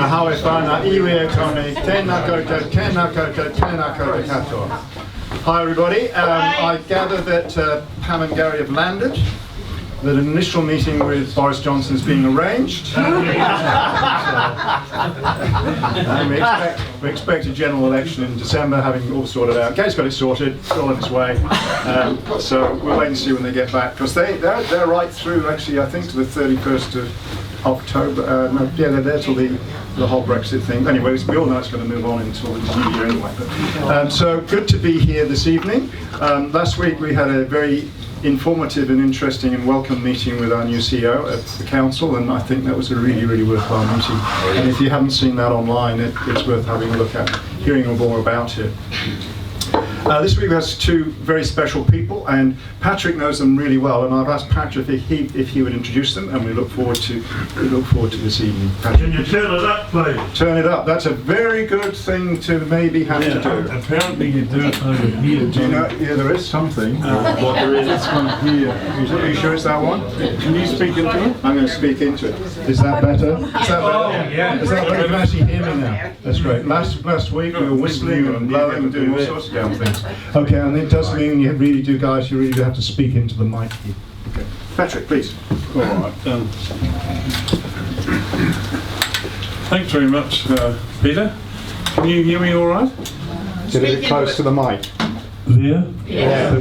Hawe whānā iwi e tonu, tēnā koutou, tēnā koutou, tēnā koutou katoa. Hi everybody, I gather that Pam and Gary have landed, that an initial meeting with Boris Johnson is being arranged. We expect a general election in December, having all sorted out. Gary's got it sorted, it's all on its way. So we'll wait and see when they get back, because they're right through, actually, I think, to the 31st of October. No, yeah, they're there till the whole Brexit thing. Anyways, we all know it's going to move on until the new year anyway. But, so good to be here this evening. Last week we had a very informative and interesting and welcome meeting with our new CEO at the council, and I think that was a really, really worthwhile meeting. And if you haven't seen that online, it's worth having a look at, hearing more about it. This week we have two very special people, and Patrick knows them really well, and I've asked Patrick if he would introduce them, and we look forward to this evening. Patrick. Can you turn it up, please? Turn it up. That's a very good thing to maybe have to do. Apparently you do it over here. Do you know? Yeah, there is something. What there is? This one here. Are you sure it's that one? Can you speak into it? I'm going to speak into it. Is that better? Is that better? Oh, yeah. Is that better? You can actually hear me now. That's great. Last week we were whistling and blowing and doing all sorts of damn things. Okay, and it does mean you really do, guys, you really do have to speak into the mic here. Okay. Patrick, please. All right. Thanks very much, Peter. Can you hear me all right? Get it close to the mic. There? Yeah.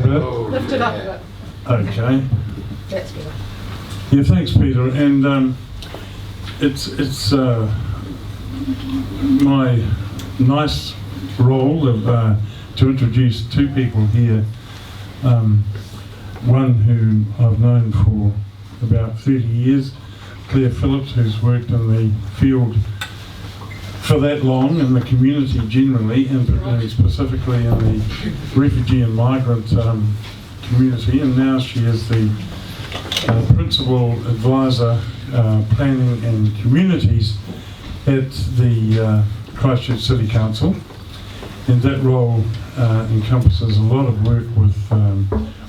Lift it up a bit. Okay. That's good. Yeah, thanks, Peter. And it's my nice role of to introduce two people here. One who I've known for about 30 years, Claire Phillips, who's worked in the field for that long in the community generally, and specifically in the refugee and migrant community, and now she is the Principal Advisor Planning and Communities at the Christchurch City Council. And that role encompasses a lot of work with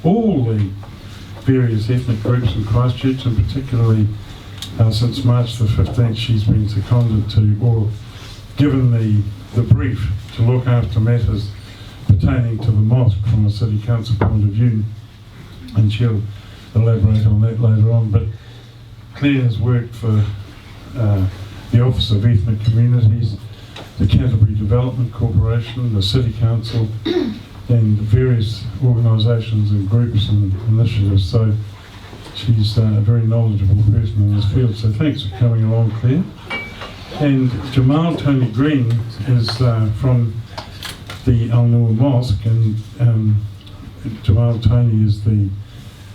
all the various ethnic groups in Christchurch, and particularly since March the 15th she's been seconded to, or given the brief to look after matters pertaining to the mosque from a City Council point of view, and she'll elaborate on that later on. But Claire has worked for the Office of Ethnic Communities, the Canterbury Development Corporation, the City Council, and various organisations and groups and initiatives. So she's a very knowledgeable person in this field. So thanks for coming along, Claire. And Jamal Tony Green is from the An-Nur Mosque, and Jamal Tony is the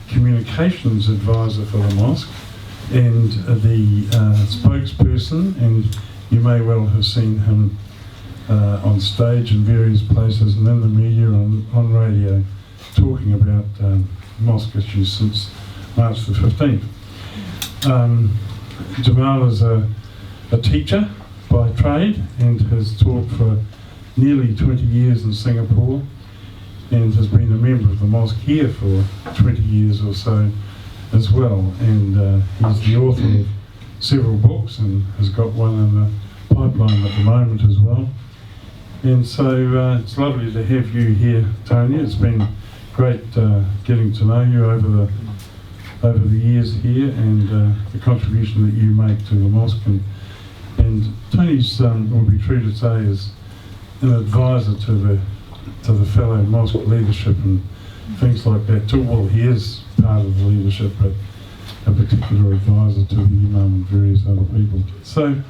communications advisor for the mosque and the spokesperson, and you may well have seen him on stage in various places and in the media, on radio, talking about mosque issues since March the 15th. Jamal is a teacher by trade and has taught for nearly 20 years in Singapore, and has been a member of the mosque here for 20 years or so as well. And he's the author of several books and has got one in the pipeline at the moment as well. And so it's lovely to have you here, Tony. It's been great getting to know you over the years here, and the contribution that you make to the mosque. And Tony's, will be true to say, is an advisor to the fellow mosque leadership and things like that too. Well, he is part of the leadership, but a particular advisor to the imam and various other people. So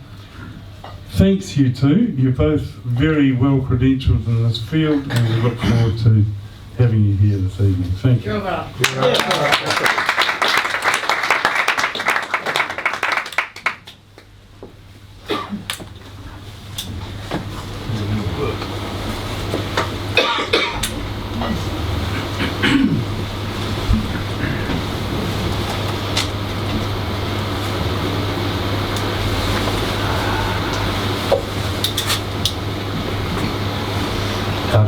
thanks, you two. You're both very well credentialed in this field, and we look forward to having you here this evening. Thank you.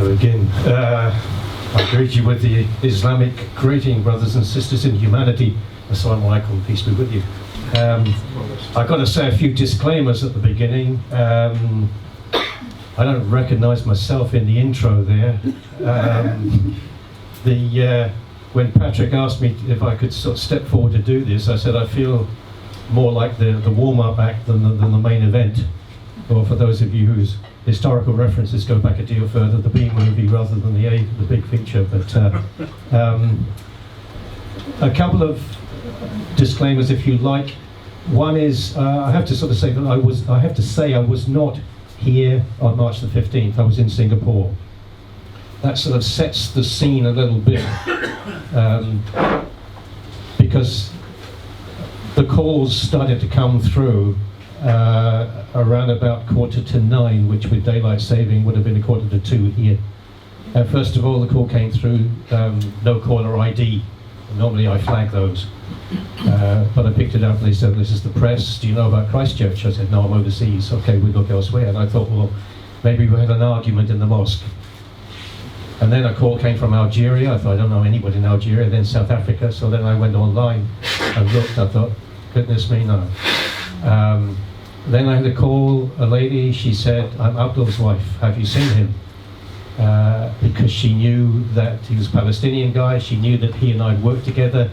Again, I greet you with the Islamic greeting, brothers and sisters in humanity. Assalamu alaikum, peace be with you. I've got to say a few disclaimers at the beginning. I don't recognise myself in the intro there. When Patrick asked me if I could sort of step forward to do this, I said I feel more like the warm-up act than the main event. Or for those of you whose historical references go back a deal further, the B movie rather than the big feature. But a couple of disclaimers, if you like. One is I have to sort of say that I was not here on March the 15th. I was in Singapore. That sort of sets the scene a little bit, because the calls started to come through around about 8:45, which with daylight saving would have been 1:45 here. First of all, the call came through, no caller ID. Normally I flag those, but I picked it up and they said, "This is the press, do you know about Christchurch?" I said, "No, I'm overseas." "Okay, we'll look elsewhere." And I thought, well, maybe we had an argument in the mosque. And then a call came from Algeria. I thought, I don't know anybody in Algeria. Then South Africa. So then I went online and looked. I thought, goodness me, no. Then I had a call, a lady. She said, "I'm Abdul's wife. Have you seen him?" Because she knew that he was a Palestinian guy. She knew that he and I had worked together.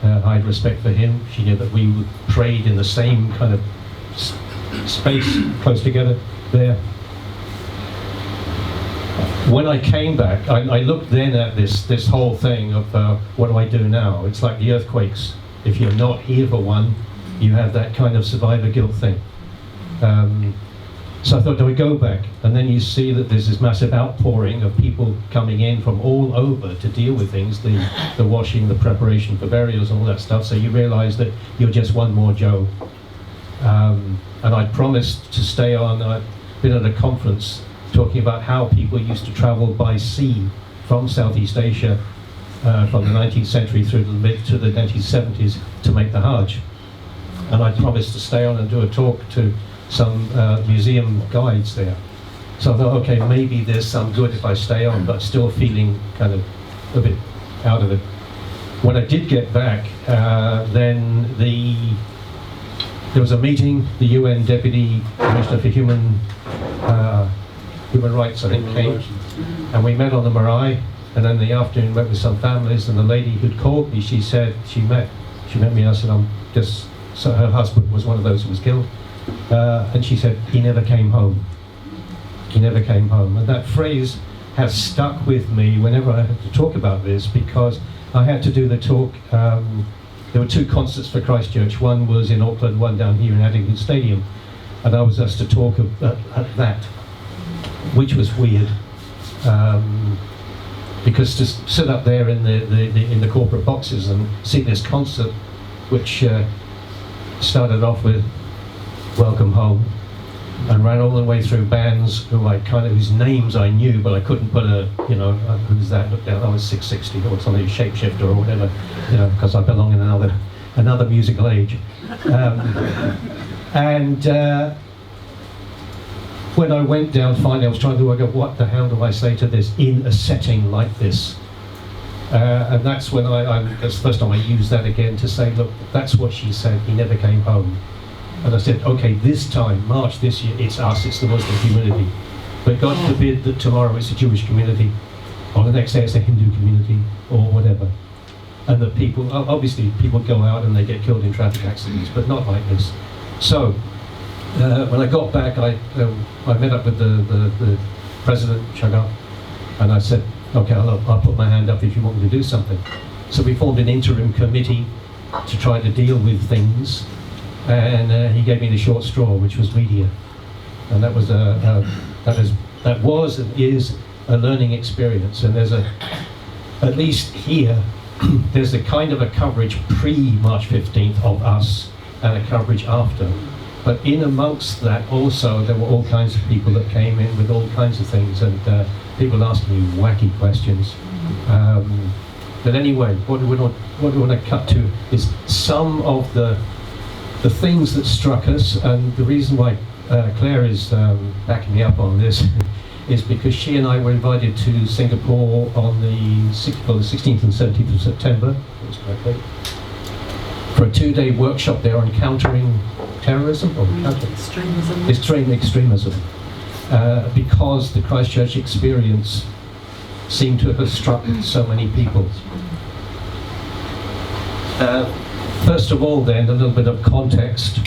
I had respect for him. She knew that we prayed in the same kind of space, close together there. When I came back, I looked then at this whole thing of what do I do now? It's like the earthquakes. If you're not here for one, you have that kind of survivor guilt thing. So I thought, do I go back? And then you see that there's this massive outpouring of people coming in from all over to deal with things, the washing, the preparation for burials and all that stuff. So you realize that you're just one more Joe. And I'd promised to stay on. I'd been at a conference talking about how people used to travel by sea from Southeast Asia from the 19th century through to the 1970s to make the Hajj. And I promised to stay on and do a talk to some museum guides there. So I thought, okay, maybe there's some good if I stay on, but still feeling kind of a bit out of it. When I did get back, then there was a meeting. The UN Deputy Commissioner for Human Rights, I think, came, and we met on the Marae. And then in the afternoon, met with some families. And the lady who'd called me, she said she met me. And I said, so her husband was one of those who was killed. And she said, he never came home. He never came home. And that phrase has stuck with me whenever I had to talk about this, because I had to do the talk. There were two concerts for Christchurch. One was in Auckland, one down here in Addington Stadium. And I was asked to talk at that, which was weird. Because to sit up there in the corporate boxes and see this concert, which started off with "Welcome Home" and ran all the way through bands whose names I knew, but I couldn't put who's that? Look down. I was 660 or something, Shapeshifter or whatever, because I belong in another musical age. When I went down, finally I was trying to work out what the hell do I say to this in a setting like this. And that's when that's the first time I used that again to say, look, that's what she said, he never came home. And I said, okay, this time, March this year, it's us, it's the Muslim community. But God forbid that tomorrow it's a Jewish community, or the next day it's a Hindu community, or whatever. And that people, obviously people go out and they get killed in traffic accidents, but not like this. So, when I got back, I met up with the President, Chagall, and I said, okay, I'll put my hand up if you want me to do something. So we formed an interim committee to try to deal with things, and he gave me the short straw, which was media. And that was and is a learning experience. And there's at least here, there's a kind of a coverage pre-March 15th of us, and a coverage after. But in amongst that also, there were all kinds of people that came in with all kinds of things, and people asking me wacky questions. But anyway, what we want to cut to is some of the things that struck us, and the reason why Claire is backing me up on this is because she and I were invited to Singapore on the 16th and 17th of September, for a 2-day workshop there on countering terrorism or extremism, because the Christchurch experience seemed to have struck so many people. First of all then, a little bit of context.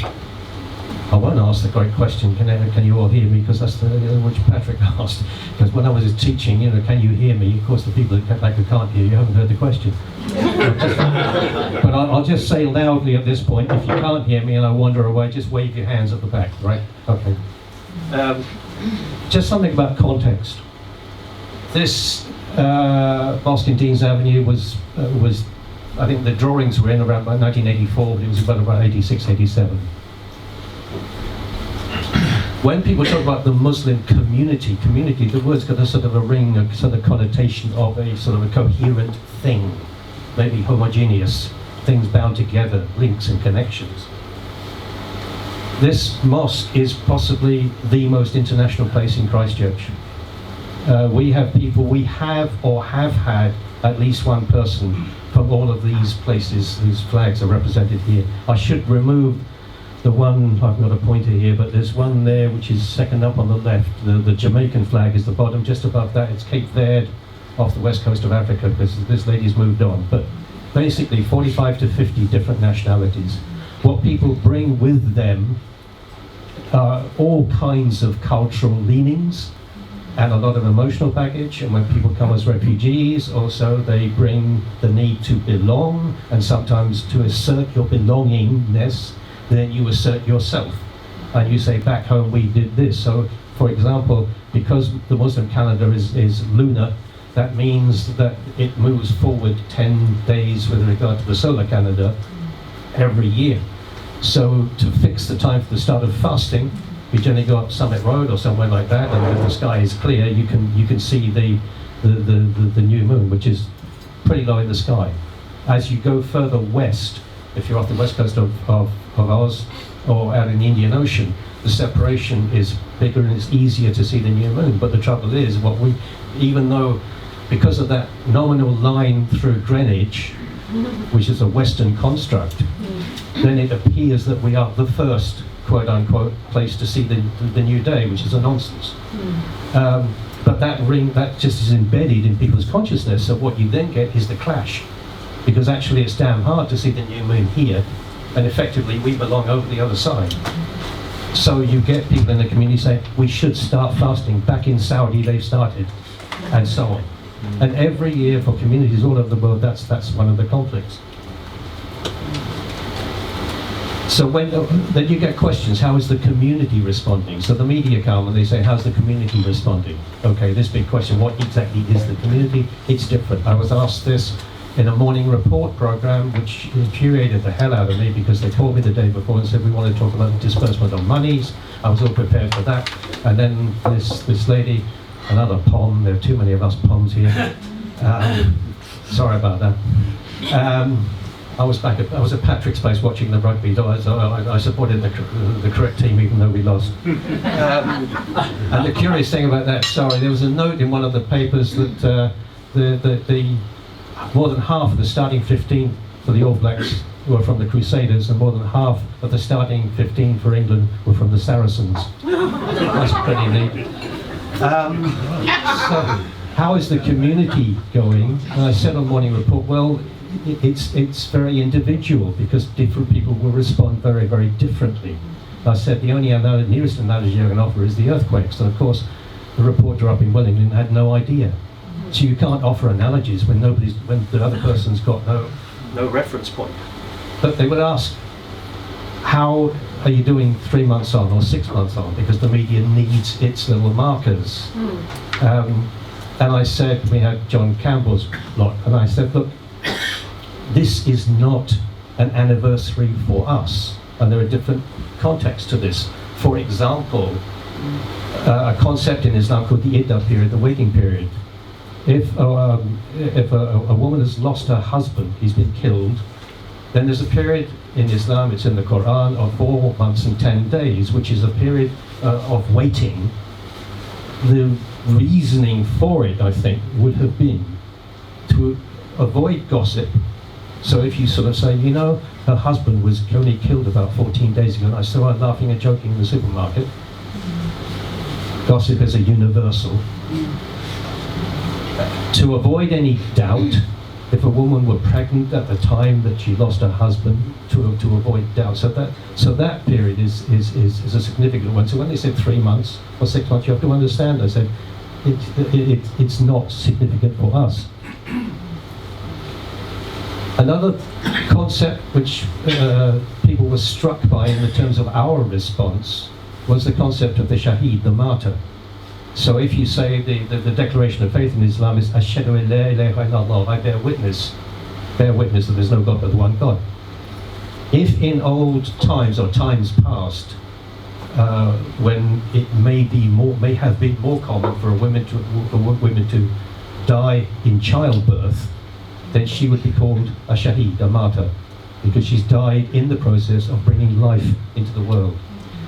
I won't ask the great question, can you all hear me? Because that's the which Patrick asked. Because when I was teaching, can you hear me? Of course, the people who can't hear you haven't heard the question. But I'll just say loudly at this point, if you can't hear me and I wander away, just wave your hands at the back, right? Okay. Just something about context. This mosque in Deans Avenue was, I think the drawings were in around about 1984, but it was about 86, 87. When people talk about the Muslim community, the word's got a sort of a ring, a sort of connotation of a sort of a coherent thing, maybe homogeneous, things bound together, links and connections. This mosque is possibly the most international place in Christchurch. We have had at least one person from all of these places whose flags are represented here. I should remove the one, I've got a pointer here, but there's one there which is second up on the left. The Jamaican flag is the bottom. Just above that, it's Cape Verde off the west coast of Africa, because this lady's moved on. But basically 45 to 50 different nationalities. What people bring with them are all kinds of cultural leanings and a lot of emotional baggage. And when people come as refugees, also they bring the need to belong, and sometimes to assert your belongingness, then you assert yourself. And you say, back home we did this. So, for example, because the Muslim calendar is lunar, that means that it moves forward 10 days with regard to the solar calendar every year. So to fix the time for the start of fasting, you generally go up Summit Road or somewhere like that, and when the sky is clear, you can see the new moon, which is pretty low in the sky. As you go further west, if you're off the west coast of Oz or out in the Indian Ocean, the separation is bigger and it's easier to see the new moon. But the trouble is, even though, because of that nominal line through Greenwich, which is a Western construct, then it appears that we are the first, quote unquote, place to see the new day, which is a nonsense. But that just is embedded in people's consciousness. So what you then get is the clash, because actually it's damn hard to see the new moon here, and effectively we belong over the other side. So you get people in the community saying, we should start fasting. Back in Saudi they've started, and so on. And every year for communities all over the world, that's one of the conflicts. So then you get questions, how is the community responding? So the media come and they say, how's the community responding? Okay, this big question, what exactly is the community? It's different. I was asked this in a morning report program, which infuriated the hell out of me, because they called me the day before and said, we want to talk about disbursement of monies. I was all prepared for that. And then this lady, another POM, there are too many of us POMs here. Sorry about that. I was at Patrick's place watching the rugby. I supported the correct team even though we lost. And the curious thing about that, there was a note in one of the papers that the more than half of the starting 15 for the All Blacks were from the Crusaders, and more than half of the starting 15 for England were from the Saracens. That's pretty neat. So, how is the community going? And I said on Morning Report, well, it's very individual, because different people will respond very, very differently. I said the only nearest analogy I can offer is the earthquakes, and of course the reporter up in Wellington had no idea. So you can't offer analogies when the other person's got no reference point. But they would ask, how are you doing 3 months on or 6 months on? Because the media needs its little markers. And I said, we had John Campbell's lot, and I said, look, this is not an anniversary for us, and there are different contexts to this. For example, a concept in Islam called the iddah period, the waiting period. If a woman has lost her husband, he's been killed, then there's a period in Islam, it's in the Quran, of 4 months and 10 days, which is a period of waiting. The reasoning for it, I think, would have been to avoid gossip. So if you sort of say, her husband was only killed about 14 days ago, and I saw her laughing and joking in the supermarket. Gossip is a universal. To avoid any doubt, if a woman were pregnant at the time that she lost her husband, to avoid doubt. So that period is a significant one. So when they said 3 months or 6 months, you have to understand, I said, it's not significant for us. Another concept which people were struck by in the terms of our response was the concept of the shaheed, the martyr. So if you say the declaration of faith in Islam is Ashhadu an la ilaha illallah, I bear witness that there's no God but the one God. If in old times or times past, when it may have been more common for women to die in childbirth, then she would be called a shaheed, a martyr, because she's died in the process of bringing life into the world.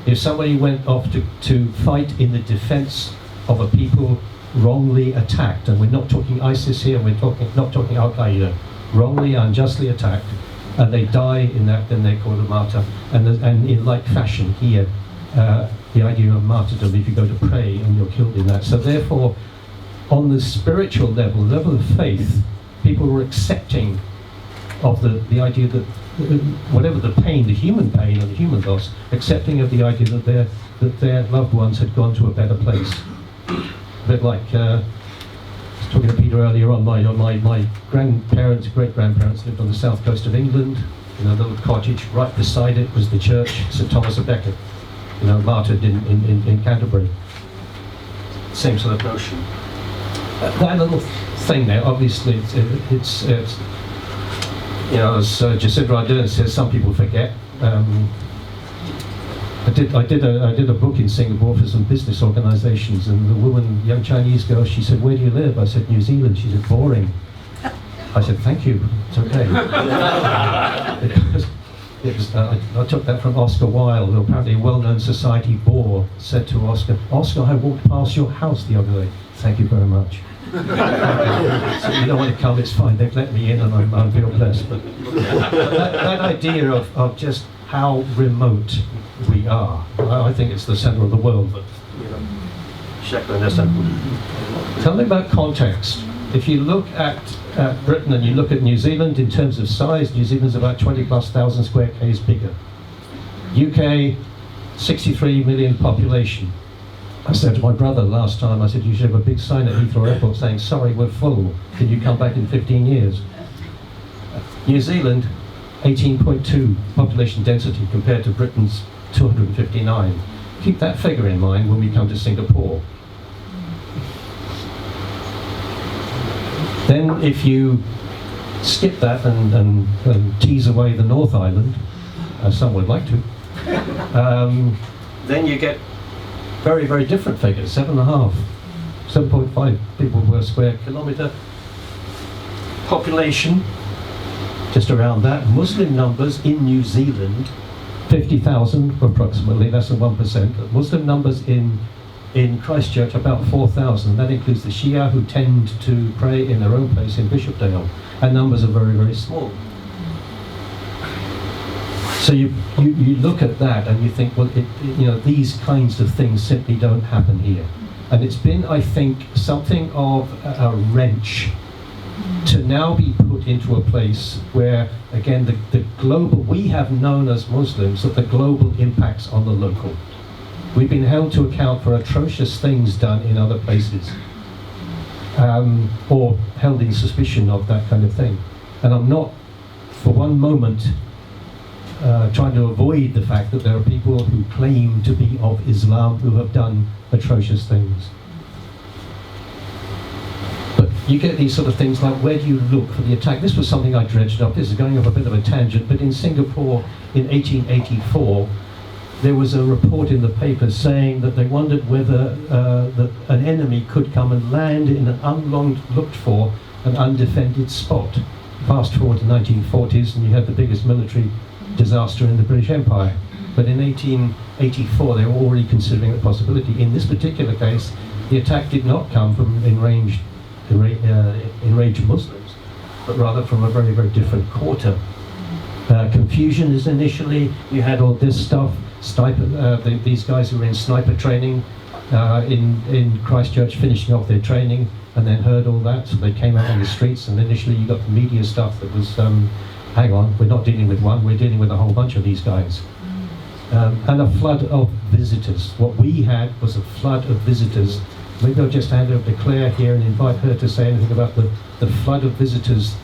If somebody went off to fight in the defense of a people wrongly attacked, and we're not talking ISIS here, we're not talking Al-Qaeda, wrongly, unjustly attacked, and they die in that, then they're called a martyr. And in like fashion here, the idea of martyrdom, if you go to pray and you're killed in that. So therefore, on the spiritual level of faith, people were accepting of the idea that whatever the pain, the human pain or the human loss, accepting of the idea that their loved ones had gone to a better place. A bit like I was talking to Peter earlier on. My grandparents, great-grandparents lived on the south coast of England. In a little cottage right beside it was the church, St Thomas of Becket, martyred in Canterbury. Same sort of notion. That little thing there, obviously, it's as Jacinda Ardern says, some people forget. I did a book in Singapore for some business organisations, and the woman, young Chinese girl, she said, "Where do you live?" I said, "New Zealand." She said, "Boring." I said, "Thank you, it's okay." I took that from Oscar Wilde, who apparently a well-known society bore, said to Oscar, "Oscar, I walked past your house the other day." "Thank you very much." So you don't want to come, it's fine, they've let me in and I feel blessed. But that idea of just how remote we are, I think it's the centre of the world, but tell me about context. If you look at Britain and you look at New Zealand in terms of size, New Zealand's about 20,000+ square k's bigger. UK, 63 million population. I said to my brother last time, I said, "You should have a big sign at Heathrow Airport saying, 'Sorry, we're full. Can you come back in 15 years?'" New Zealand, 18.2 population density compared to Britain's 259. Keep that figure in mind when we come to Singapore. Then if you skip that and tease away the North Island, as some would like to, then you get very, very different figures. 7.5 people per square kilometre. Population, just around that. Muslim numbers in New Zealand, 50,000 approximately, less than 1%. Muslim numbers in Christchurch, about 4,000. That includes the Shia, who tend to pray in their own place in Bishopdale. And numbers are very, very small. So you look at that and you think, well, these kinds of things simply don't happen here. And it's been, I think, something of a wrench to now be put into a place where, again, the global, we have known as Muslims that the global impacts on the local. We've been held to account for atrocious things done in other places, or held in suspicion of that kind of thing. And I'm not, for one moment, trying to avoid the fact that there are people who claim to be of Islam who have done atrocious things. But you get these sort of things like, where do you look for the attack? This was something I dredged up. This is going off a bit of a tangent, but in Singapore in 1884, there was a report in the paper saying that they wondered whether that an enemy could come and land in an unlooked for and undefended spot. Fast forward to the 1940s and you had the biggest military disaster in the British Empire. But in 1884 they were already considering the possibility. In this particular case, the attack did not come from enraged Muslims, but rather from a very, very different quarter. confusion is initially. You had all this stuff, these guys who were in sniper training in Christchurch, finishing off their training, and then heard all that, so they came out on the streets, and initially you got the media stuff that was, hang on, we're not dealing with one, we're dealing with a whole bunch of these guys. And a flood of visitors. What we had was a flood of visitors. Maybe I'll just hand over to Claire here and invite her to say anything about the flood of visitors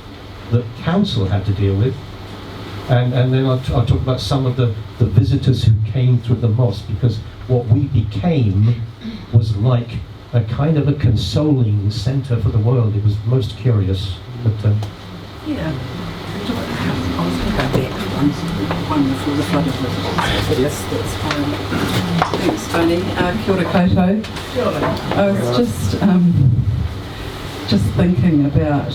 that council had to deal with. And then I'll talk about some of the visitors who came through the mosque, because what we became was like a kind of a consoling centre for the world. It was most curious. But, yeah, I was going to go back one before the flood of visitors. Yes, that's fine. Thanks, Tony. Kia ora koutou. I was just thinking about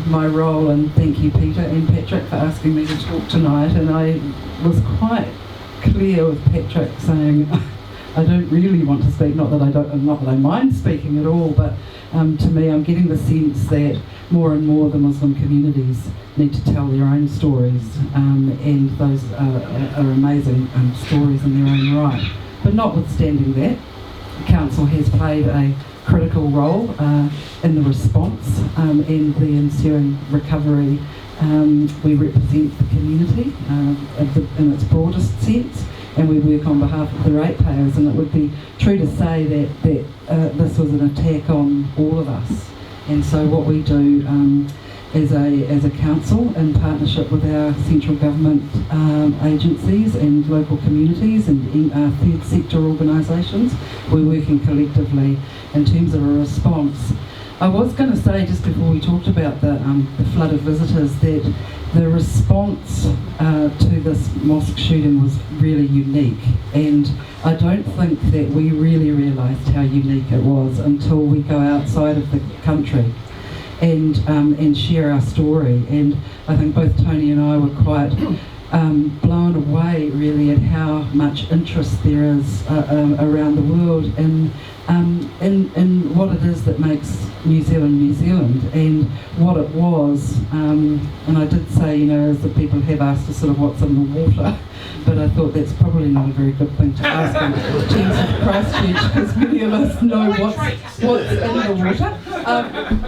my role, and thank you, Peter and Patrick, for asking me to talk tonight. And I was quite clear with Patrick saying, I don't really want to speak, not that I mind speaking at all, but to me I'm getting the sense that more and more the Muslim communities need to tell their own stories, and those are amazing stories in their own right. But notwithstanding that, the Council has played a critical role in the response and the ensuing recovery. We represent the community in its broadest sense, and we work on behalf of the ratepayers, and it would be true to say that this was an attack on all of us. And so what we do as a council, in partnership with our central government agencies and local communities and third sector organisations, we're working collectively in terms of a response. I was going to say, just before we talked about the flood of visitors, that the response to this mosque shooting was really unique, and I don't think that we really realised how unique it was until we go outside of the country and share our story. And I think both Tony and I were quite blown away really at how much interest there is around the world in what it is that makes New Zealand, and what it was. And I did say, as the people have asked us sort of what's in the water, but I thought that's probably not a very good thing to ask in terms of Christchurch, because many of us know what's in the water.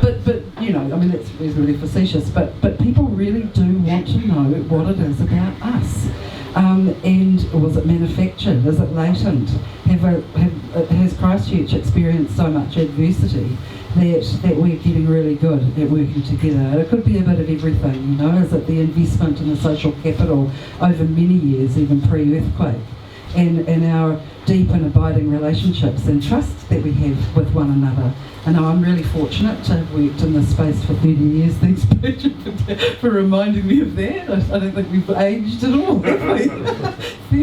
But that's really facetious. But people really do want to know what it is about us. And was it manufactured? Is it latent? Has Christchurch experienced so much adversity that we're getting really good at working together? It could be a bit of everything, Is it the investment in the social capital over many years, even pre-earthquake, and our deep and abiding relationships and trust that we have with one another? And I'm really fortunate to have worked in this space for 30 years. Thanks, Patrick, for reminding me of that. I don't think we've aged at all, have we?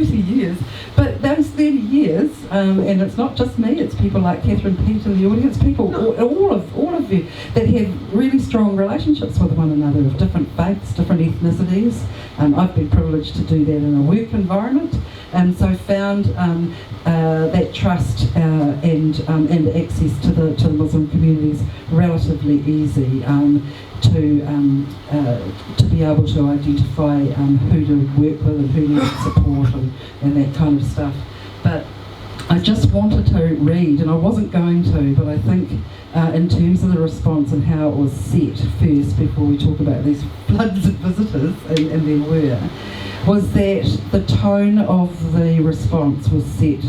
30 years. But those 30 years, and it's not just me, it's people like Catherine Pete in the audience, people, all of you, that have really strong relationships with one another, of different faiths, different ethnicities. I've been privileged to do that in a work environment, and so found that trust and access to the Muslim communities relatively easy to be able to identify who to work with and who needs support and that kind of stuff. But I just wanted to read, and I wasn't going to, but I think in terms of the response and how it was set first, before we talk about these floods of visitors, and there were, was that the tone of the response was set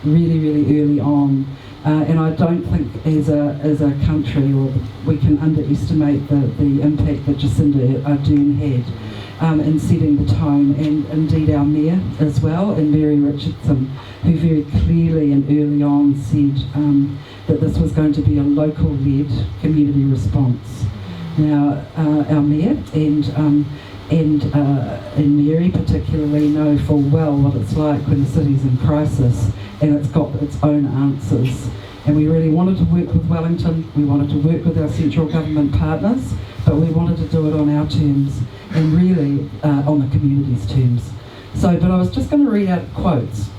really, really early on. And I don't think as a country we can underestimate the impact that Jacinda Ardern had in setting the tone, and indeed our Mayor as well, and Mary Richardson, who very clearly and early on said that this was going to be a local-led community response. Now, our Mayor and Mary particularly know full well what it's like when the city's in crisis, and it's got its own answers. And we really wanted to work with Wellington, we wanted to work with our central government partners, but we wanted to do it on our terms, and really on the community's terms. But I was just going to read out quotes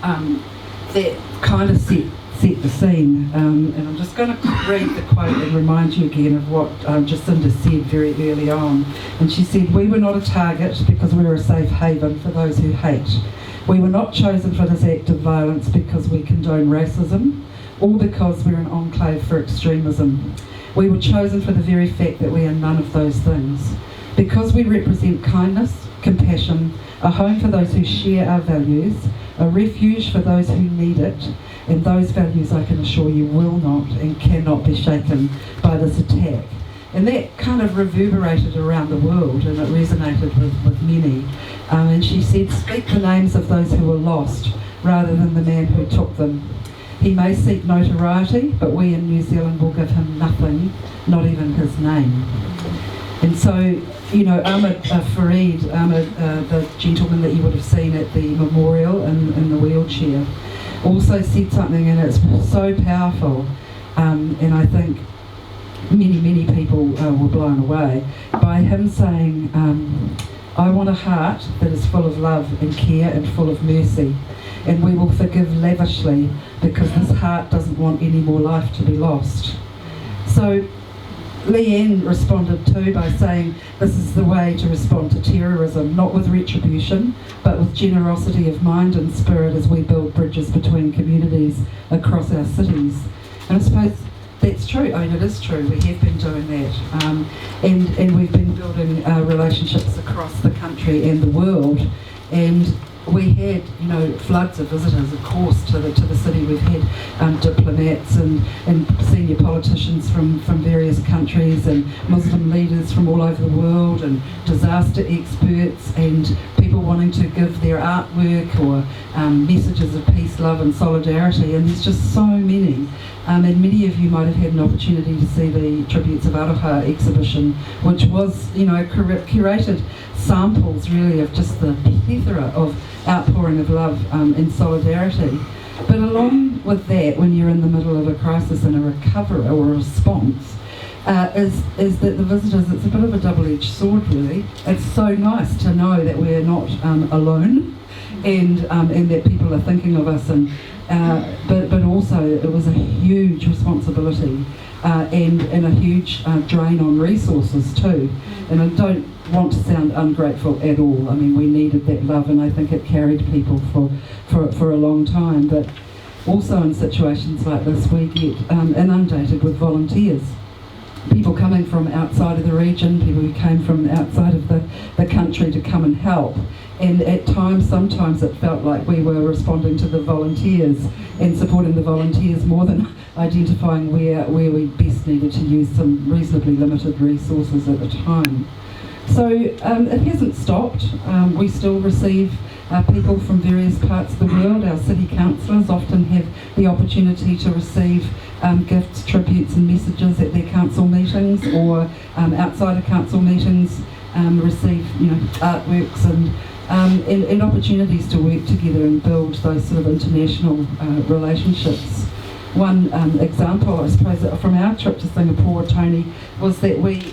that kind of set set the scene. And I'm just going to read the quote and remind you again of what Jacinda said very early on. And she said, "We were not a target because we were a safe haven for those who hate. We were not chosen for this act of violence because we condone racism, or because we're an enclave for extremism. We were chosen for the very fact that we are none of those things. Because we represent kindness, compassion, a home for those who share our values, a refuge for those who need it, and those values, I can assure you, will not and cannot be shaken by this attack." And that kind of reverberated around the world, and it resonated with many. And she said, "Speak the names of those who were lost, rather than the man who took them. He may seek notoriety, but we in New Zealand will give him nothing, not even his name." And so, you know, Ahmed Fareed, the gentleman that you would have seen at the memorial in the wheelchair, also said something, and it's so powerful. And I think many people were blown away by him saying, "I want a heart that is full of love and care and full of mercy, and we will forgive lavishly because this heart doesn't want any more life to be lost." So Leanne responded too by saying, "This is the way to respond to terrorism, not with retribution, but with generosity of mind and spirit as we build bridges between communities across our cities." And I suppose that's true. I mean, it is true. We have been doing that. And we've been building relationships across the country and the world. And we had, you know, floods of visitors, of course, to the city. We've had diplomats and senior politicians from various countries, and Muslim leaders from all over the world, and disaster experts, and people wanting to give their artwork or messages of peace, love and solidarity. And there's just so many. And many of you might have had an opportunity to see the Tributes of Aroha exhibition, which was, you know, curated samples really of just the plethora of outpouring of love and solidarity. But along with that, when you're in the middle of a crisis and a recovery or a response, is that the visitors, it's a bit of a double-edged sword really. It's so nice to know that we're not alone, and that people are thinking of us, and but also it was a huge responsibility and a huge drain on resources too. And I don't want to sound ungrateful at all. I mean, we needed that love, and I think it carried people for a long time. But also in situations like this, we get inundated with volunteers. People coming from outside of the region, people who came from outside of the country to come and help. And at times, sometimes it felt like we were responding to the volunteers and supporting the volunteers more than identifying where we best needed to use some reasonably limited resources at the time. So it hasn't stopped. We still receive people from various parts of the world. Our city councillors often have the opportunity to receive gifts, tributes and messages at their council meetings, or outside of council meetings, receive, you know, artworks and opportunities to work together and build those sort of international relationships. One example, I suppose, from our trip to Singapore, Tony, was that we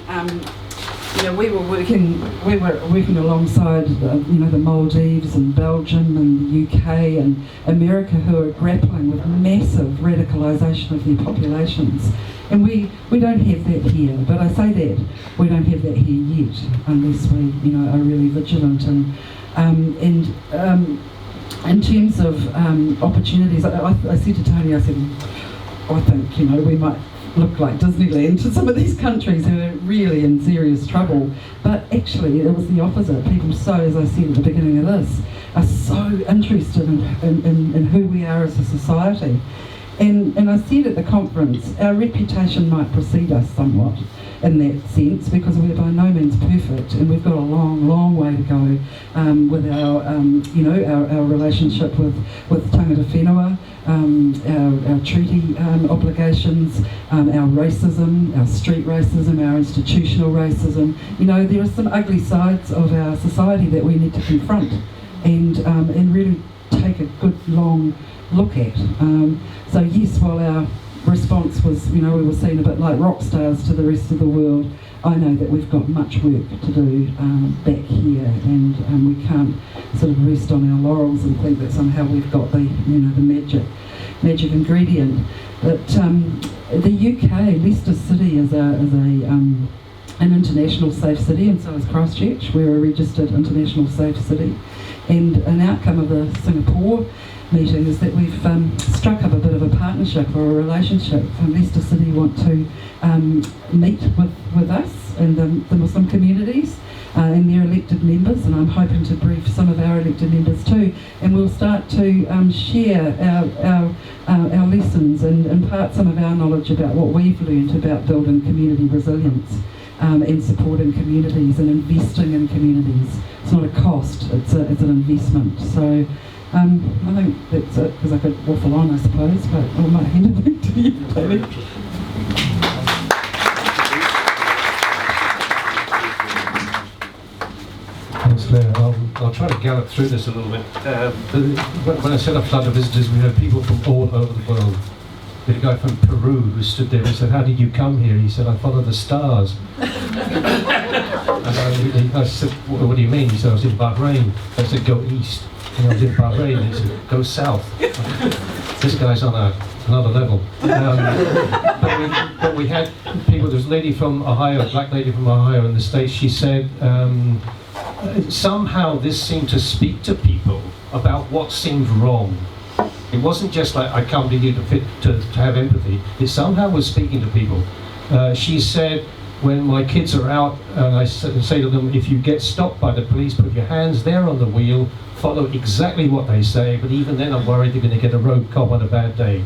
were working alongside the Maldives and Belgium and the UK and America, who are grappling with massive radicalisation of their populations. And we don't have that here, but I say that we don't have that here yet, unless we are really vigilant. And in terms of opportunities, I said to Tony, I said, I think we might look like Disneyland to some of these countries who are really in serious trouble. But actually it was the opposite. People, so as I said at the beginning of this, are so interested in who we are as a society. And I said at the conference, our reputation might precede us somewhat in that sense, because we're by no means perfect, and we've got a long way to go with our relationship with tangata whenua, our treaty obligations, our racism, our street racism, our institutional racism. There are some ugly sides of our society that we need to confront and really take a good long look at. So yes, while our response was, we were seen a bit like rock stars to the rest of the world, I know that we've got much work to do back here, and we can't sort of rest on our laurels and think that somehow we've got the magic. magic ingredient. That the UK, Leicester City is an international safe city, and so is Christchurch. We're a registered international safe city. And an outcome of the Singapore meeting is that we've struck up a bit of a partnership or a relationship. Leicester City want to meet with us and the Muslim communities and their elected members, and I'm hoping to brief some of our elected members too, and we'll start to share our lessons and impart some of our knowledge about what we've learned about building community resilience and supporting communities and investing in communities. It's not a cost, it's an investment. So I think that's it, because I could waffle on, I suppose, but I might hand it back to you, David. Thanks, Claire. I'll try to gallop through this a little bit. When I said a flood of visitors, we had people from all over the world. We had a guy from Peru who stood there and said, "How did you come here?" He said, "I follow the stars." And I said, "What do you mean?" He said, "I was in Bahrain." I said, "Go east." And I was in Bahrain, and he said, "Go south." This guy's on another level. But we had people, there was a lady from Ohio, a black lady from Ohio in the States. She said, somehow this seemed to speak to people about what seemed wrong. It wasn't just like, I come to you to have empathy. It somehow was speaking to people. She said, when my kids are out, and I say to them, if you get stopped by the police, put your hands there on the wheel, follow exactly what they say, but even then I'm worried they're going to get a road cop on a bad day.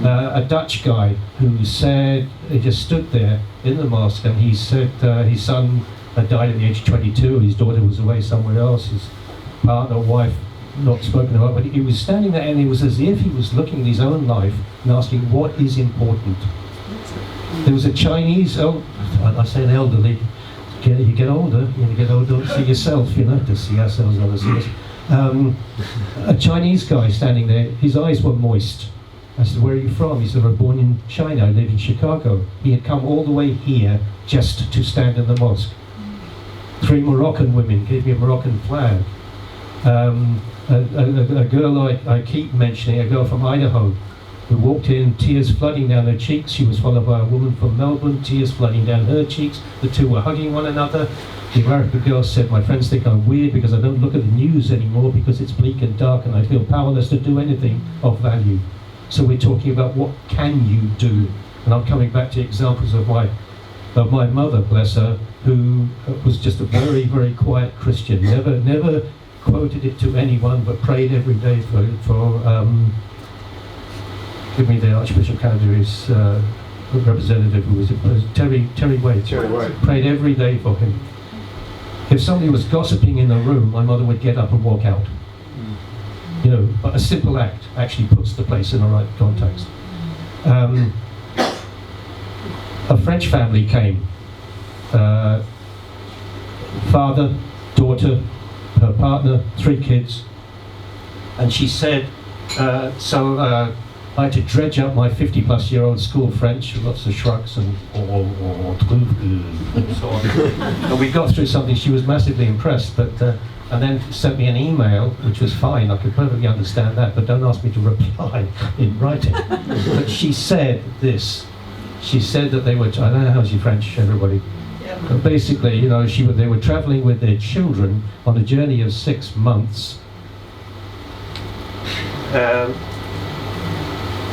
A Dutch guy who said, he just stood there in the mosque, and he said his son had died at the age of 22, his daughter was away somewhere else, his partner, wife, not spoken about, but he was standing there, and it was as if he was looking at his own life and asking, what is important? There was a Chinese, I say an elderly, you get older, see yourself, to see ourselves, not to see us. A Chinese guy standing there, his eyes were moist. I said, "Where are you from?" He said, "I was born in China, I live in Chicago." He had come all the way here just to stand in the mosque. 3 Moroccan women gave me a Moroccan flag. A girl I keep mentioning, a girl from Idaho, who walked in, tears flooding down her cheeks. She was followed by a woman from Melbourne, tears flooding down her cheeks. The two were hugging one another. The American girl said, "My friends think I'm weird because I don't look at the news anymore because it's bleak and dark and I feel powerless to do anything of value." So we're talking about what can you do? And I'm coming back to examples of my mother, bless her, who was just a very, very quiet Christian. Never quoted it to anyone, but prayed every day for give me the Archbishop Canterbury's representative, who was Terry Wade. Prayed every day for him. If somebody was gossiping in the room, my mother would get up and walk out. But a simple act actually puts the place in the right context. A French family came. Father, daughter, her partner, 3 kids. And she said, I had to dredge up my 50-plus-year-old school French, lots of shrugs and so on. And we got through something. She was massively impressed, and then sent me an email, which was fine. I could perfectly understand that, but don't ask me to reply in writing. But she said this. She said that they were, I don't know how's your French, everybody. But basically, they were traveling with their children on a journey of 6 months.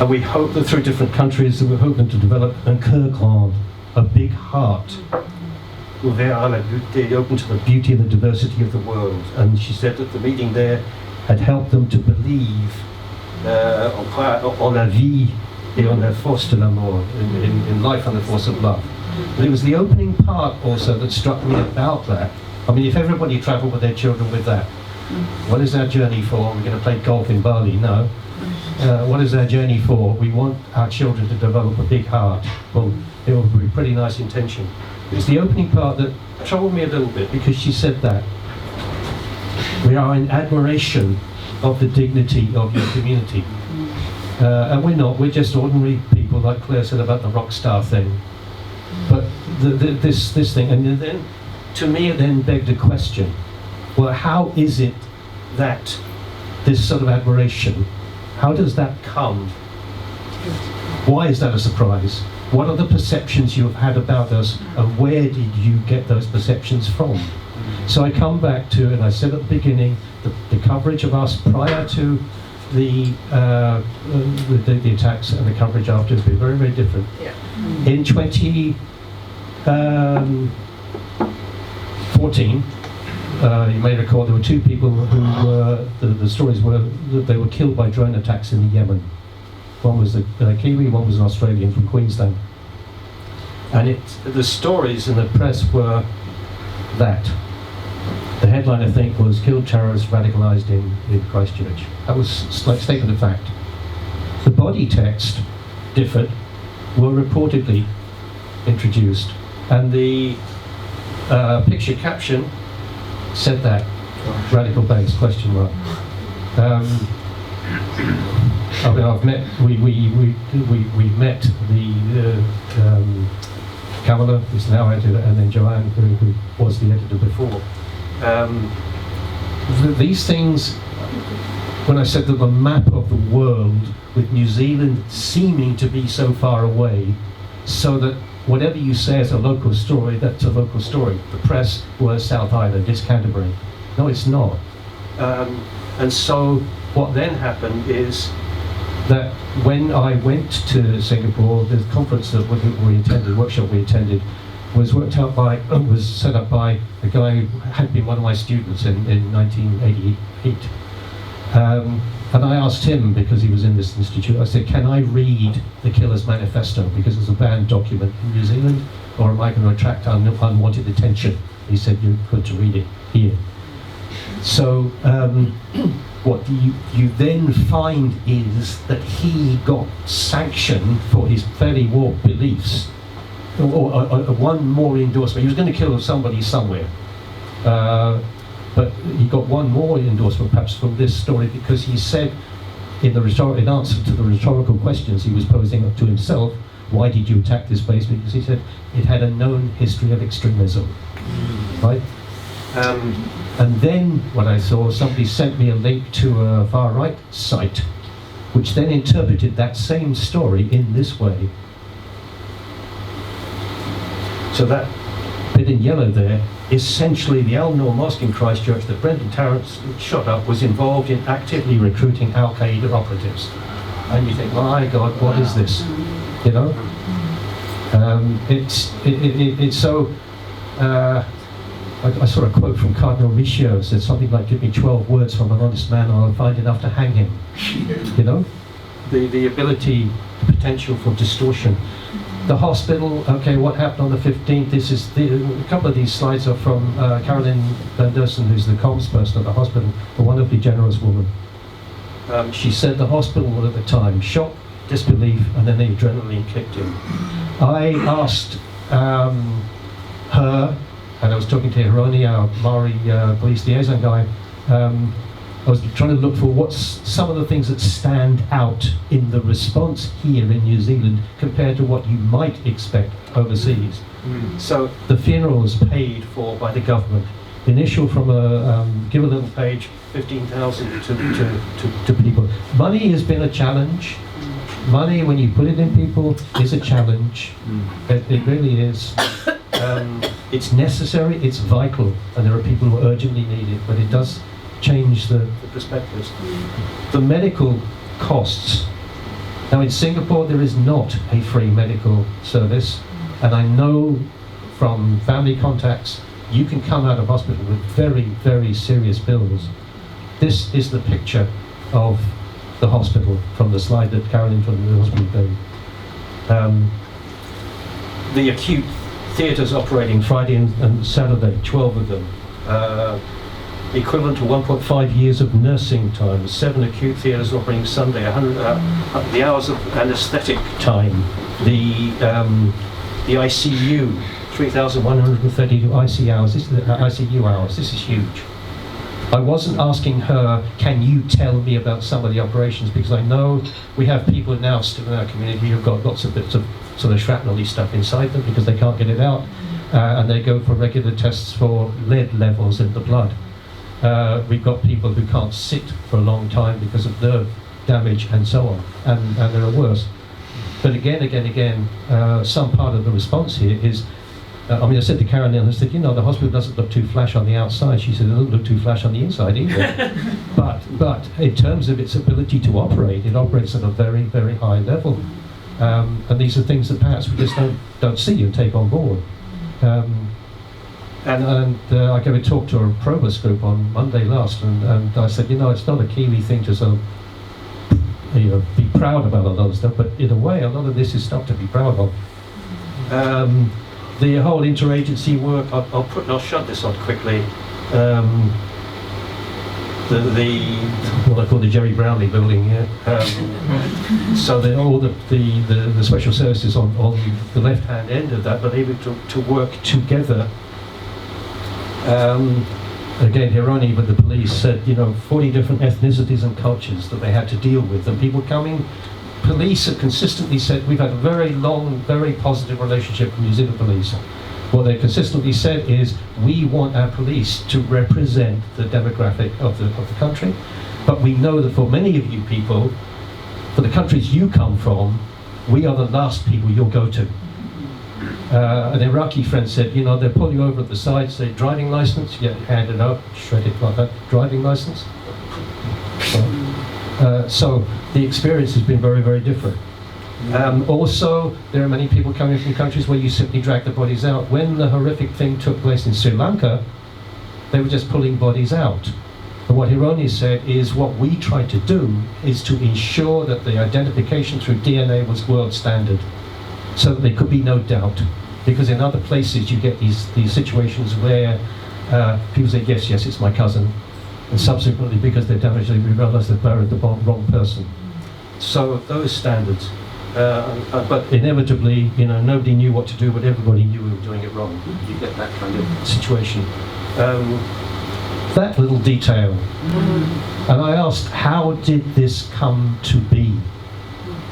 And we hope that through different countries, we're hoping to develop un cœur grand, a big heart, ouvert à la beauté, open to the beauty and the diversity of the world. And she said that the meeting there had helped them to believe en la vie et en la force de l'amour, in life and the force of love. But it was the opening part also that struck me about that. I mean, if everybody travelled with their children with that, what is our journey for? We're going to play golf in Bali? No. What is our journey for? We want our children to develop a big heart. Well, it would be a pretty nice intention. It's the opening part that troubled me a little bit, because she said that we are in admiration of the dignity of your community. And we're not, we're just ordinary people, like Claire said about the rock star thing. But this thing, and then to me it then begged a question. Well, how is it that this sort of admiration How does that come? Why is that a surprise? What are the perceptions you've had about us, and where did you get those perceptions from? So I come back to, and I said at the beginning, the coverage of us prior to the attacks and the coverage after has been very, very different. Yeah. In 2014, you may recall there were two people who were, the stories were that they were killed by drone attacks in Yemen. One was a Kiwi, one was an Australian from Queensland. And the stories in the press were that. The headline, I think, was "Killed Terrorists Radicalised in Christchurch." That was like statement of fact. The body text differed, were reportedly introduced, and the picture caption said that radical base ? I mean, we met the Kamala, who's now editor, and then Joanne, who was the editor before. These things, when I said that the map of the world with New Zealand seeming to be so far away, so that whatever you say is a local story, that's a local story. The press was South Island, it's Canterbury. No, it's not. And so what then happened is that when I went to Singapore, the conference that we attended, workshop we attended, was set up by a guy who had been one of my students in 1988. And I asked him, because he was in this institute, I said, can I read the Killer's Manifesto, because it's a banned document in New Zealand, or am I going to attract unwanted attention? He said, you're good to read it here. So what you then find is that he got sanction for his fairly warped beliefs, or one more endorsement. He was going to kill somebody somewhere, but he got one more endorsement perhaps from this story, because he said in answer to the rhetorical questions he was posing up to himself, why did you attack this base? Because he said it had a known history of extremism, right? And then what I saw, somebody sent me a link to a far right site, which then interpreted that same story in this way. So that bit in yellow there, essentially the Al-Nur Mosque in Christchurch that Brendan Tarrant shot up was involved in actively recruiting Al-Qaeda operatives. And you think, my God, what is this? You know? It's so... I saw a quote from Cardinal Richelieu, said something like, give me 12 words from an honest man and I'll find enough to hang him. You know? The ability, the potential for distortion. The hospital, okay, what happened on the 15th? This is a couple of these slides are from Carolyn Van Dersen, who's the comms person at the hospital, a wonderfully generous woman. She said the hospital at the time, shock, disbelief, and then the adrenaline kicked in. I asked her, and I was talking to Hironi, our Maori police liaison guy, I was trying to look for what's some of the things that stand out in the response here in New Zealand compared to what you might expect overseas. So the funeral was paid for by the government. Initial from a give a little page, 15,000 to people. Money has been a challenge. Money, when you put it in people, is a challenge. It really is. It's necessary, it's vital, and there are people who urgently need it, but it does change the perspectives. The medical costs. Now in Singapore there is not a free medical service, and I know from family contacts you can come out of hospital with very, very serious bills. This is the picture of the hospital from the slide that Carolyn from the hospital gave. The acute theatres operating Friday and Saturday, 12 of them. Equivalent to 1.5 years of nursing time. 7 acute theatres operating Sunday, 100 the hours of anaesthetic time. The ICU, 3,132 ICU hours. ICU hours. This is huge. I wasn't asking her, can you tell me about some of the operations, because I know we have people now still in our community who've got lots of bits of sort of shrapnel-y stuff inside them because they can't get it out, and they go for regular tests for lead levels in the blood. We've got people who can't sit for a long time because of nerve damage, and so on. And there are worse. But again, some part of the response here is, I said to Karen then, I said, the hospital doesn't look too flash on the outside. She said, it doesn't look too flash on the inside either. but in terms of its ability to operate, it operates at a very, very high level. And these are things that perhaps we just don't see and take on board. I gave a talk to a provost group on Monday last, and I said, it's not a Kiwi thing to sort of be proud about a lot of stuff, but in a way, a lot of this is stuff to be proud of. The whole interagency work, I'll shut this on quickly. What I call the Jerry Brownlee building here. So that all the special services on the left-hand end of that, but able to work together. Again, Hironi with the police said, 40 different ethnicities and cultures that they had to deal with, and people coming. Police have consistently said, we've had a very long, very positive relationship with New Zealand police. What they consistently said is, we want our police to represent the demographic of the country, but we know that for many of you people, for the countries you come from, we are the last people you'll go to. An Iraqi friend said, they pull you over at the side, say driving license, you get handed out, shred it like that, driving license. So the experience has been very, very different. Also, there are many people coming from countries where you simply drag the bodies out. When the horrific thing took place in Sri Lanka, they were just pulling bodies out. And what Hironi said is, what we tried to do is to ensure that the identification through DNA was world standard, so that there could be no doubt. Because in other places you get these situations where people say, yes, it's my cousin, and subsequently, because they're damaged, they realize they've buried the wrong person. So those standards. But inevitably, nobody knew what to do, but everybody knew we were doing it wrong. You get that kind of situation. That little detail. And I asked, how did this come to be?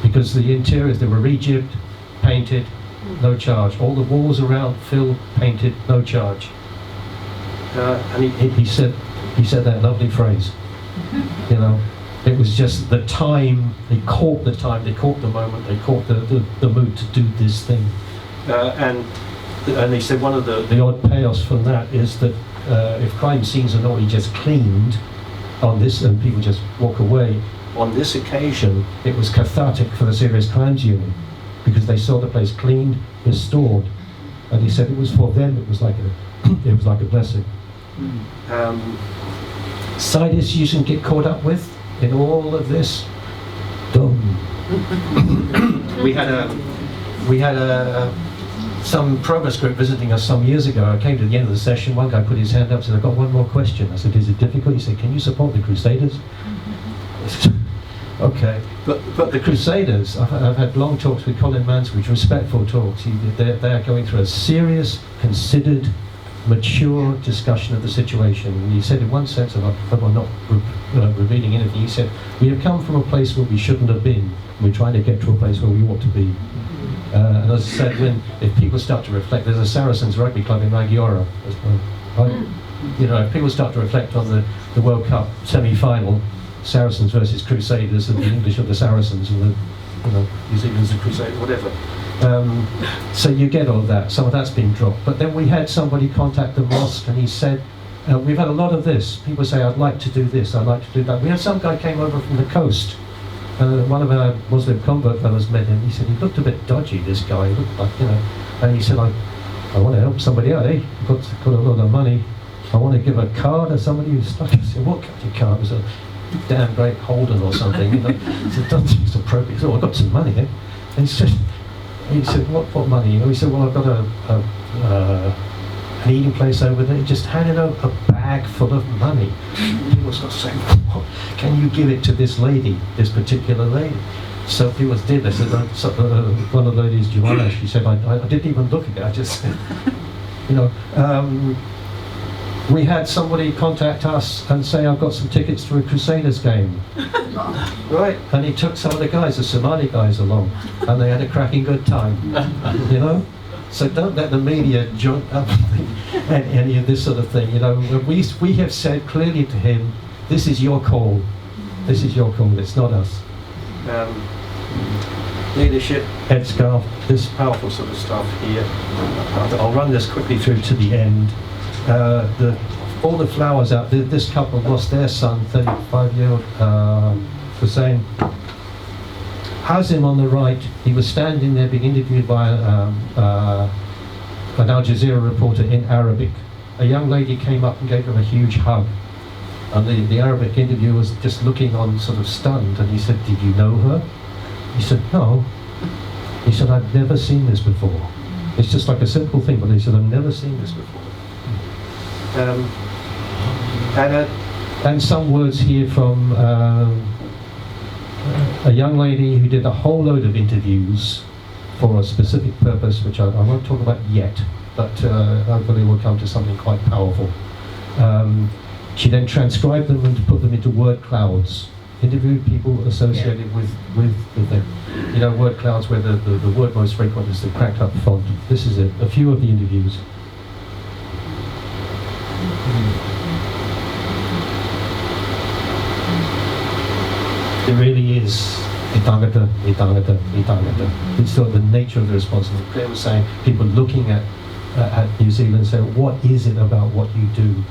Because the interiors, they were rejibbed, painted, no charge. All the walls around filled, painted, no charge. And he said that lovely phrase. It was just the time, they caught the time, they caught the moment, they caught the mood to do this thing. And he said one of the odd payoffs from that is that if crime scenes are normally just cleaned on this and people just walk away, on this occasion it was cathartic for the serious crimes unit, because they saw the place cleaned, restored, and he said it was for them, it was like a blessing. Side issues you can get caught up with in all of this. We had some progress group visiting us some years ago. I came to the end of the session, one guy put his hand up and said, I've got one more question. I said, is it difficult? He said, can you support the Crusaders? I said, okay. But the Crusaders, I've had long talks with Colin Mansbridge, respectful talks. They're going through a serious, considered, mature discussion of the situation. And he said in one sense, I'm not revealing anything, he said, we have come from a place where we shouldn't have been, and we're trying to get to a place where we ought to be. And as I said, if people start to reflect, there's a Saracens rugby club in Rangiora. If people start to reflect on the World Cup semi-final, Saracens versus Crusaders, and the English are the Saracens, and the New Zealanders are Crusaders, whatever. So you get all that. Some of that's been dropped. But then we had somebody contact the mosque, and he said, we've had a lot of this. People say, I'd like to do this, I'd like to do that. We had some guy came over from the coast. One of our Muslim convert fellows met him. He said, he looked a bit dodgy, this guy. He looked like, and he said, I want to help somebody out. Hey, got a lot of money. I want to give a card to somebody who's stuck. I said, what kind of card? It was a damn great Holden or something. He said, doesn't seem appropriate. So I got some money, eh? And he said, what money? He said, well, I've got an eating place over there. Just handed out a bag full of money. People started saying, can you give it to this lady, this particular lady? So people did. They said, one of the ladies, Jamal, she said, I didn't even look at it. I just said, we had somebody contact us and say, I've got some tickets to a Crusaders game. Right, and he took some of the guys, the Somali guys, along, and they had a cracking good time, So don't let the media jump up any of this sort of thing. We have said clearly to him, this is your call. This is your call, it's not us. leadership, headscarf, this powerful sort of stuff here. I'll run this quickly through to the end. All the flowers out there, this couple lost their son, 35-year-old Hussein. Hazim on the right, he was standing there being interviewed by an Al Jazeera reporter in Arabic. A young lady came up and gave him a huge hug. And the Arabic interviewer was just looking on, sort of stunned, and he said, "Did you know her?" He said, "No." He said, "I've never seen this before." It's just like a simple thing, but he said, "I've never seen this before." And some words here from a young lady who did a whole load of interviews for a specific purpose, which I won't talk about yet, but hopefully we'll come to something quite powerful. She then transcribed them and put them into word clouds, interviewed people associated with them. You know, word clouds where the word most frequent is the cracked up font. This is it, a few of the interviews. It really is itangata. It's sort of the nature of the responsibility. Claire was saying, people looking at New Zealand say, what is it about what you do?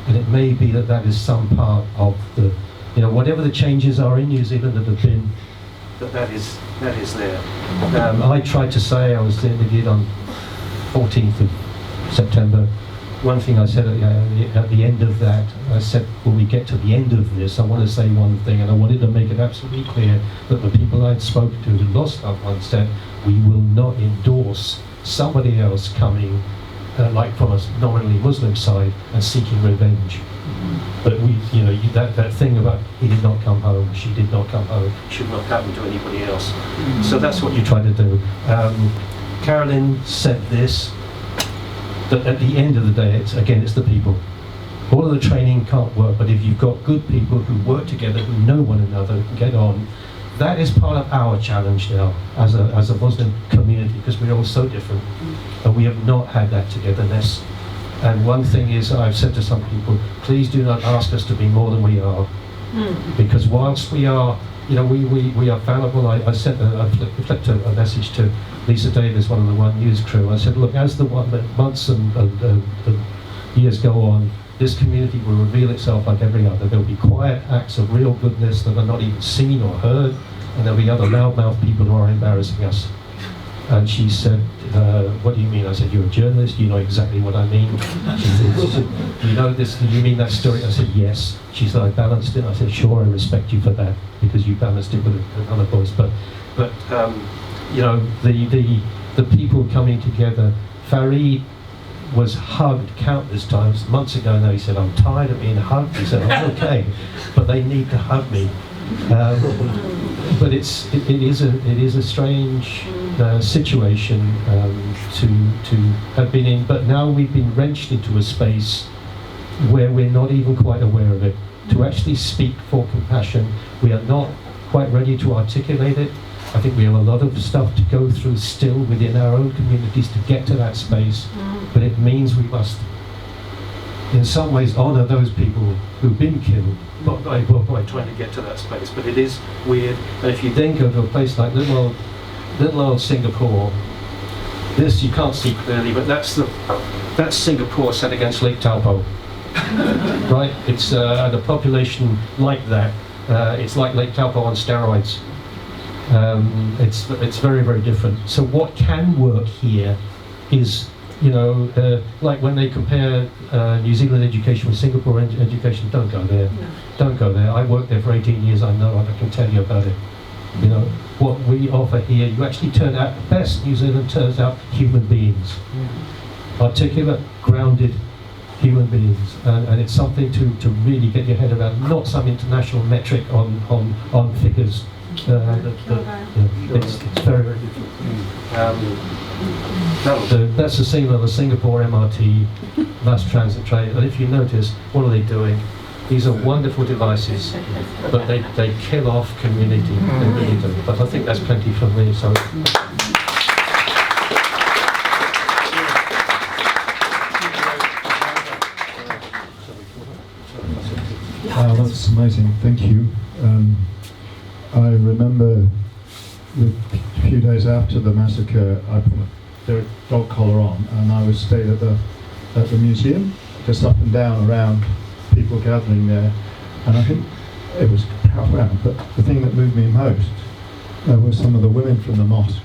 And it may be that is some part of the, you know, whatever the changes are in New Zealand that have been, that is there. I tried to say, I was interviewed on 14th of September. One thing I said at the end of that, I said, when we get to the end of this, I want to say one thing, and I wanted to make it absolutely clear that the people I'd spoken to who lost loved ones said, we will not endorse somebody else coming, like from a nominally Muslim side, and seeking revenge. But we, you know, that thing about he did not come home, she did not come home, should not happen to anybody else. So that's what you try to do. Carolyn said this, that at the end of the day, it's the people. All of the training can't work, but if you've got good people who work together, who know one another, who get on, that is part of our challenge now as a Muslim community, because we're all so different, and we have not had that togetherness. And one thing is, I've said to some people, please do not ask us to be more than we are, because whilst we are, you know, we are fallible. I flipped a message to Lisa Davis, one of the One News crew. I said, look, as the months and years go on, this community will reveal itself like every other. There'll be quiet acts of real goodness that are not even seen or heard, and there'll be other loudmouth people who are embarrassing us. And she said, what do you mean? I said, you're a journalist, you know exactly what I mean. She said, you know this, do you mean that story? I said, yes. She said, I balanced it. I said, sure, I respect you for that, because you balanced it with another voice. But you know, the people coming together. Farid was hugged countless times. Months ago now, he said, I'm tired of being hugged. He said, I'm okay, but they need to hug me. But it is a strange situation to have been in. But now we've been wrenched into a space where we're not even quite aware of it. To actually speak for compassion, we are not quite ready to articulate it. I think we have a lot of stuff to go through still within our own communities to get to that space. But it means we must, in some ways, honour those people who've been killed, not by trying to get to that space. But it is weird. And if you then go to a place like little old Singapore, this you can't see clearly, but that's Singapore set against Lake Taupo, right? It's and a population like that. It's like Lake Taupo on steroids. It's very, very different. So what can work here is, you know, like when they compare New Zealand education with Singapore education, don't go there. No. Don't go there. I worked there for 18 years, I know, and I can tell you about it. You know, what we offer here, you actually turn out, the best New Zealand turns out human beings. Articulate, grounded human beings. And it's something to really get your head around, not some international metric on figures. It's very, very different. That's the scene of the Singapore MRT mass transit train, and if you notice, what are they doing? These are wonderful devices, but they kill off community. They really do. But I think that's plenty for me. So. That's amazing. Thank you. I remember a few days after the massacre, I put their dog collar on, and I was stayed at the museum, just up and down around people gathering there, and I think it was half round. But the thing that moved me most were some of the women from the mosque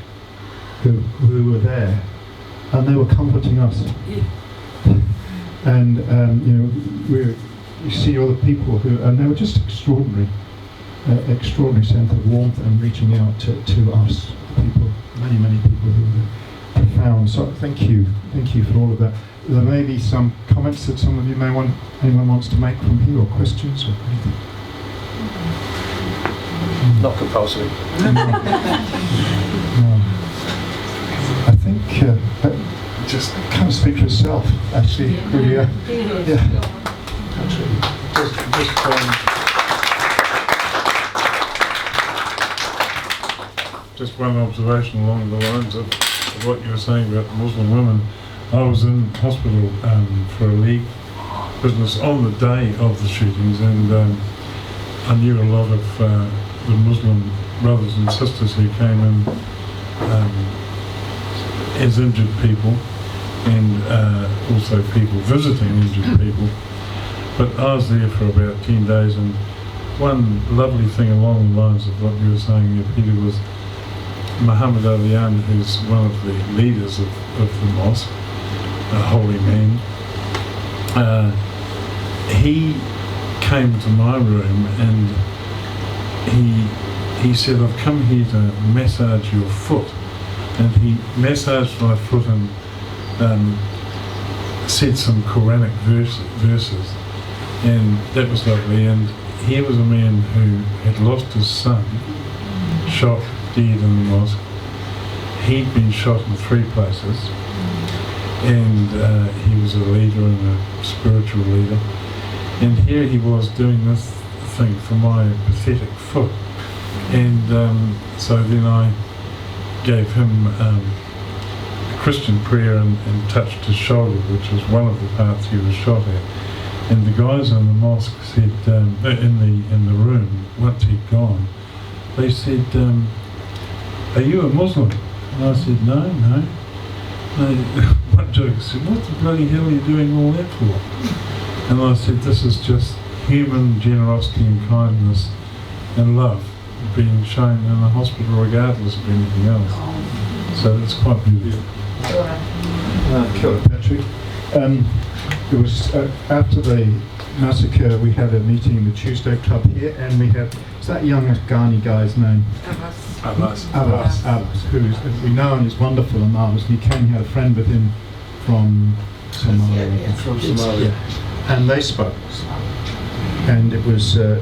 who were there, and they were comforting us. And you see all the people and they were just extraordinary sense of warmth and reaching out to us, people, many people who were profound. So thank you for all of that. There may be some comments that some of you anyone wants to make from here, or questions or anything. Not compulsory. No. I think just kind of speak for itself, actually. Yeah. Just one observation along the lines of what you were saying about Muslim women. I was in hospital for a league business on the day of the shootings, and I knew a lot of the Muslim brothers and sisters who came in as injured people, and also people visiting injured people. But I was there for about 10 days, and one lovely thing along the lines of what you were saying, Peter, was Muhammad Aliyan, who's one of the leaders of the mosque, a holy man. He came to my room and he said, "I've come here to massage your foot." And he massaged my foot and said some Quranic verses, and that was lovely. And here was a man who had lost his son, shot dead in the mosque. He'd been shot in 3 places, and he was a leader and a spiritual leader. And here he was doing this thing for my pathetic foot. And so then I gave him a Christian prayer and touched his shoulder, which was one of the parts he was shot at. And the guys in the mosque said, in the room, once he'd gone, they said, "Are you a Muslim?" And I said, no. One joke said, "What the bloody hell are you doing all that for?" And I said, "This is just human generosity and kindness and love being shown in a hospital regardless of anything else." So it's quite beautiful. Kia ora, Patrick. It was after the massacre, we had a meeting in the Tuesday Club here, and we had, what's that young Afghani guy's name? Abbas, who we know and is wonderful and marvellous. He came, he had a friend with him from Somalia. From Somalia. And they spoke. And it was, they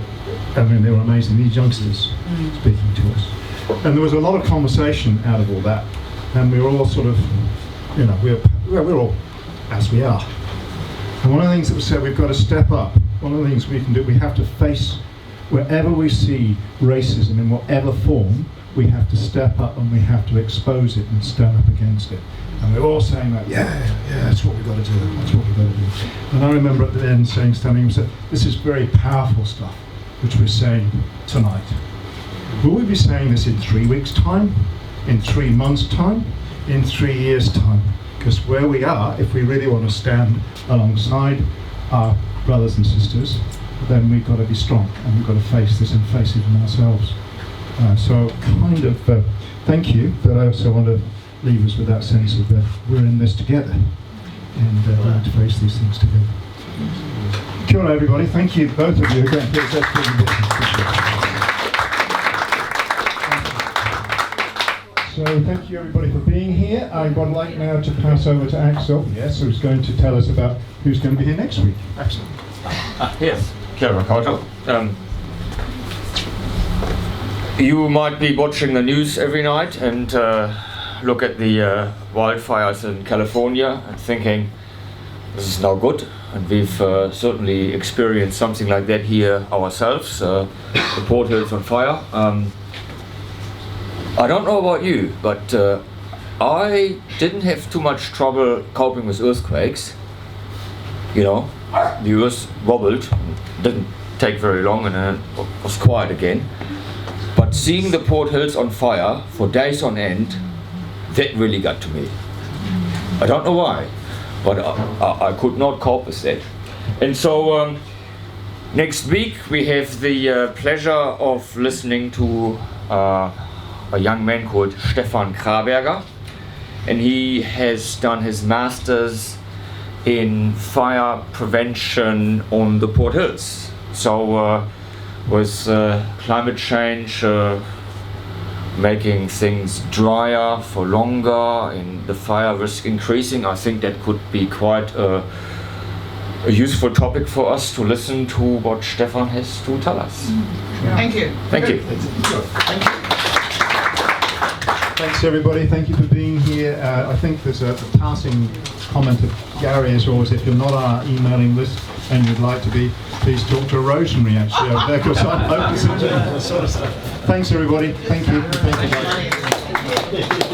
were amazing, these youngsters speaking to us. And there was a lot of conversation out of all that. And we were all sort of, we're all as we are. And one of the things that was said, we've got to step up. One of the things we can do, we have to face, wherever we see racism in whatever form, we have to step up and we have to expose it and stand up against it. And we're all saying that, yeah, that's what we've got to do, that's what we've got to do. And I remember at the end standing and said, this is very powerful stuff, which we're saying tonight. Will we be saying this in 3 weeks' time? In 3 months' time? In 3 years' time? Because where we are, if we really want to stand alongside our brothers and sisters, then we've got to be strong and we've got to face this and face it in ourselves. So kind of thank you, but I also want to leave us with that sense of we're in this together and we need to face these things together. Kia ora, everybody. Thank you, both of you again. So thank you everybody for being here. I would like now to pass over to Axel, who's going to tell us about who's going to be here next week. Axel. Yes, kia ora koutou. You might be watching the news every night and look at the wildfires in California and thinking, this is no good. And we've certainly experienced something like that here ourselves. The Port Hill's on fire. I don't know about you, but I didn't have too much trouble coping with earthquakes. The earth wobbled, didn't take very long, and then it was quiet again. But seeing the Port Hills on fire for days on end, that really got to me. I don't know why, but I could not cope with that. And so next week we have the pleasure of listening to a young man called Stefan Kraberger, and he has done his master's in fire prevention on the Port Hills. So with climate change making things drier for longer and the fire risk increasing, I think that could be quite a useful topic for us to listen to what Stefan has to tell us. Thank you. Thank you. Thanks everybody, thank you for being here. I think there's a passing comment of Gary as always, if you're not on our emailing list and you'd like to be, please talk to Rosemary actually over there, because I'm open to that sort of stuff. Thanks everybody, thank you. Thank you.